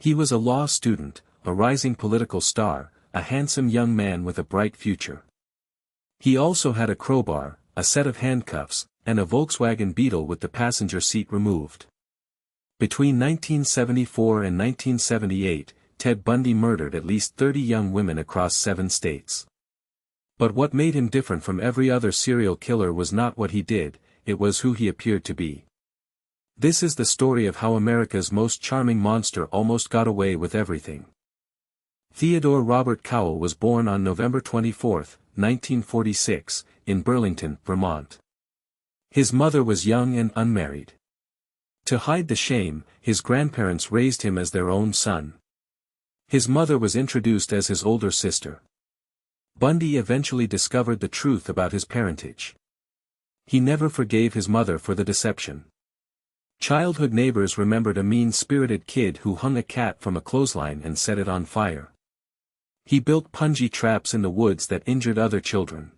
He was a law student, a rising political star, a handsome young man with a bright future. He also had a crowbar, a set of handcuffs, and a Volkswagen Beetle with the passenger seat removed. Between 1974 and 1978, Ted Bundy murdered at least 30 young women across 7 states. But what made him different from every other serial killer was not what he did, it was who he appeared to be. This is the story of how America's most charming monster almost got away with everything. Theodore Robert Cowell was born on November 24, 1946, in Burlington, Vermont. His mother was young and unmarried. To hide the shame, his grandparents raised him as their own son. His mother was introduced as his older sister. Bundy eventually discovered the truth about his parentage. He never forgave his mother for the deception. Childhood neighbors remembered a mean-spirited kid who hung a cat from a clothesline and set it on fire. He built punji traps in the woods that injured other children.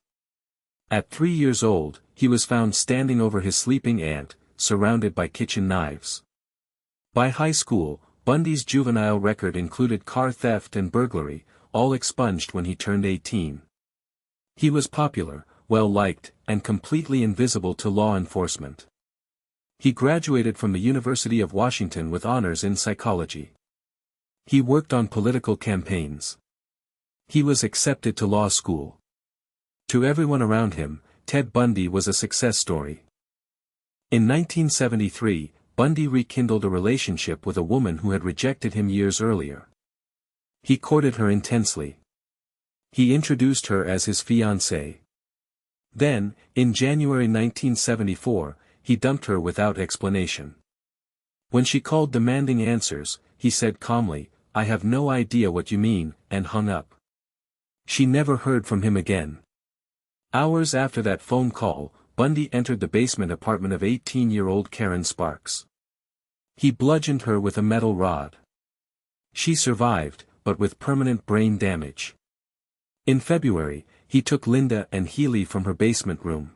At 3 years old, he was found standing over his sleeping aunt, surrounded by kitchen knives. By high school, Bundy's juvenile record included car theft and burglary, all expunged when he turned 18. He was popular, well-liked, and completely invisible to law enforcement. He graduated from the University of Washington with honors in psychology. He worked on political campaigns. He was accepted to law school. To everyone around him, Ted Bundy was a success story. In 1973, Bundy rekindled a relationship with a woman who had rejected him years earlier. He courted her intensely. He introduced her as his fiancée. Then, in January 1974, he dumped her without explanation. When she called demanding answers, he said calmly, "I have no idea what you mean," and hung up. She never heard from him again. Hours after that phone call, Bundy entered the basement apartment of 18-year-old Karen Sparks. He bludgeoned her with a metal rod. She survived, but with permanent brain damage. In February, he took Linda and Healy from her basement room.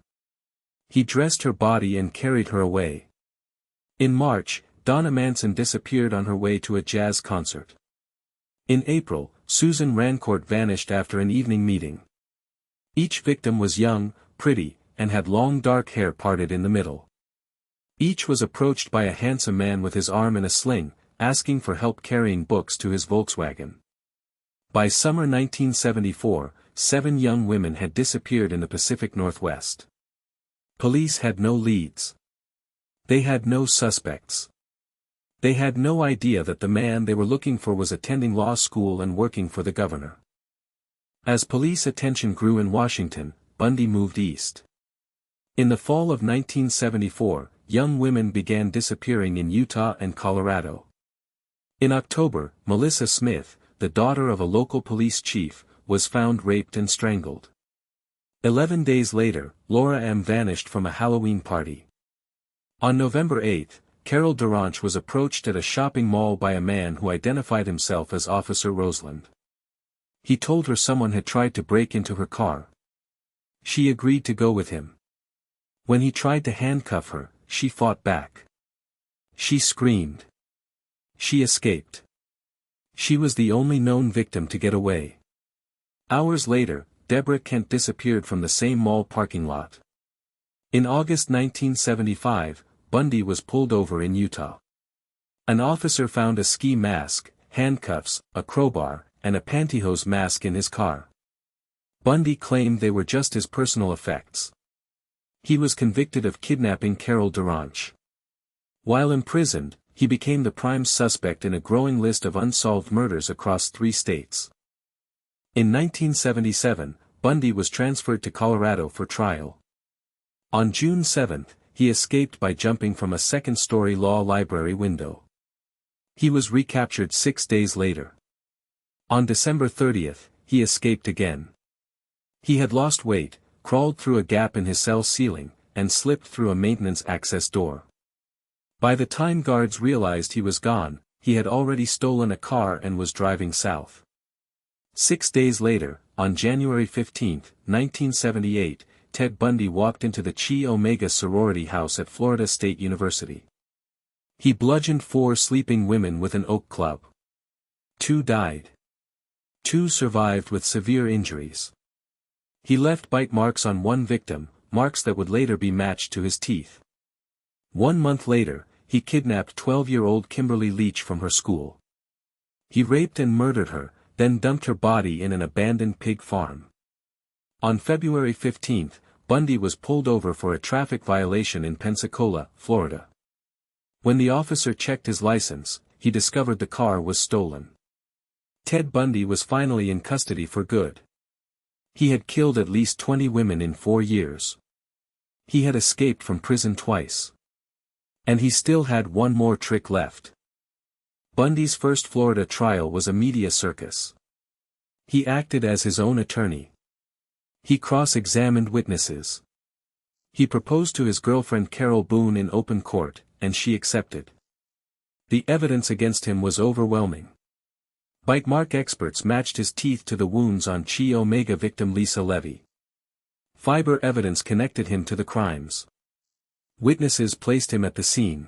He dressed her body and carried her away. In March, Donna Manson disappeared on her way to a jazz concert. In April, Susan Rancourt vanished after an evening meeting. Each victim was young, pretty, and had long dark hair parted in the middle. Each was approached by a handsome man with his arm in a sling, asking for help carrying books to his Volkswagen. By summer 1974, 7 young women had disappeared in the Pacific Northwest. Police had no leads. They had no suspects. They had no idea that the man they were looking for was attending law school and working for the governor. As police attention grew in Washington, Bundy moved east. In the fall of 1974, young women began disappearing in Utah and Colorado. In October, Melissa Smith, the daughter of a local police chief, was found raped and strangled. 11 days later, Laura M. vanished from a Halloween party. On November 8, Carol Duranch was approached at a shopping mall by a man who identified himself as Officer Roseland. He told her someone had tried to break into her car. She agreed to go with him. When he tried to handcuff her, she fought back. She screamed. She escaped. She was the only known victim to get away. Hours later, Deborah Kent disappeared from the same mall parking lot. In August 1975, Bundy was pulled over in Utah. An officer found a ski mask, handcuffs, a crowbar, and a pantyhose mask in his car. Bundy claimed they were just his personal effects. He was convicted of kidnapping Carol Duranch. While imprisoned, he became the prime suspect in a growing list of unsolved murders across 3 states. In 1977, Bundy was transferred to Colorado for trial. On June 7, he escaped by jumping from a second-story law library window. He was recaptured 6 days later. On December 30, he escaped again. He had lost weight, crawled through a gap in his cell ceiling, and slipped through a maintenance access door. By the time guards realized he was gone, he had already stolen a car and was driving south. 6 days later, on January 15, 1978, Ted Bundy walked into the Chi Omega sorority house at Florida State University. He bludgeoned 4 sleeping women with an oak club. 2 died. 2 survived with severe injuries. He left bite marks on one victim, marks that would later be matched to his teeth. 1 month later, he kidnapped 12-year-old Kimberly Leach from her school. He raped and murdered her, then dumped her body in an abandoned pig farm. On February 15, Bundy was pulled over for a traffic violation in Pensacola, Florida. When the officer checked his license, he discovered the car was stolen. Ted Bundy was finally in custody for good. He had killed at least 20 women in 4 years. He had escaped from prison twice. And he still had one more trick left. Bundy's first Florida trial was a media circus. He acted as his own attorney. He cross-examined witnesses. He proposed to his girlfriend Carol Boone in open court, and she accepted. The evidence against him was overwhelming. Bite mark experts matched his teeth to the wounds on Chi Omega victim Lisa Levy. Fiber evidence connected him to the crimes. Witnesses placed him at the scene.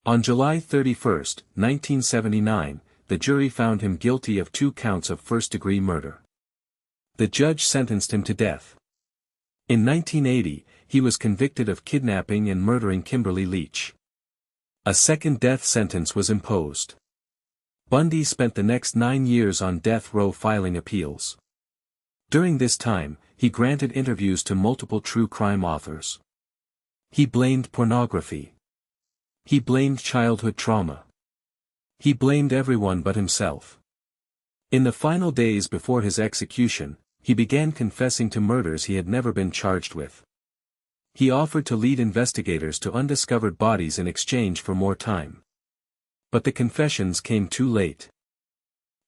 On July 31, 1979, the jury found him guilty of 2 counts of first-degree murder. The judge sentenced him to death. In 1980, he was convicted of kidnapping and murdering Kimberly Leach. A second death sentence was imposed. Bundy spent the next 9 years on death row filing appeals. During this time, he granted interviews to multiple true crime authors. He blamed pornography. He blamed childhood trauma. He blamed everyone but himself. In the final days before his execution, he began confessing to murders he had never been charged with. He offered to lead investigators to undiscovered bodies in exchange for more time. But the confessions came too late.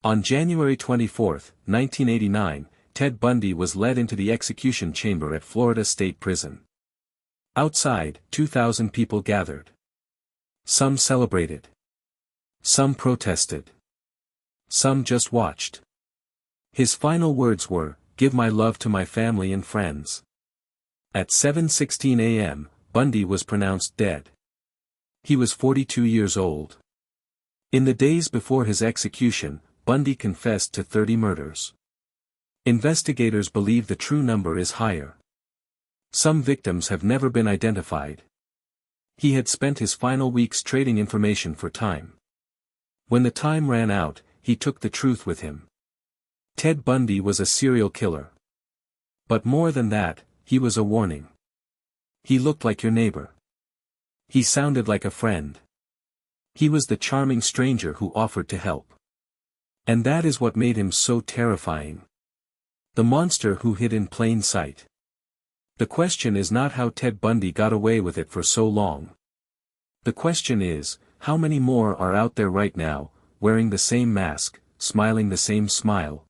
On January 24, 1989, Ted Bundy was led into the execution chamber at Florida State Prison. Outside, 2,000 people gathered. Some celebrated. Some protested. Some just watched. His final words were, "Give my love to my family and friends." At 7:16 a.m., Bundy was pronounced dead. He was 42 years old. In the days before his execution, Bundy confessed to 30 murders. Investigators believe the true number is higher. Some victims have never been identified. He had spent his final weeks trading information for time. When the time ran out, he took the truth with him. Ted Bundy was a serial killer. But more than that, he was a warning. He looked like your neighbor. He sounded like a friend. He was the charming stranger who offered to help. And that is what made him so terrifying. The monster who hid in plain sight. The question is not how Ted Bundy got away with it for so long. The question is, how many more are out there right now, wearing the same mask, smiling the same smile,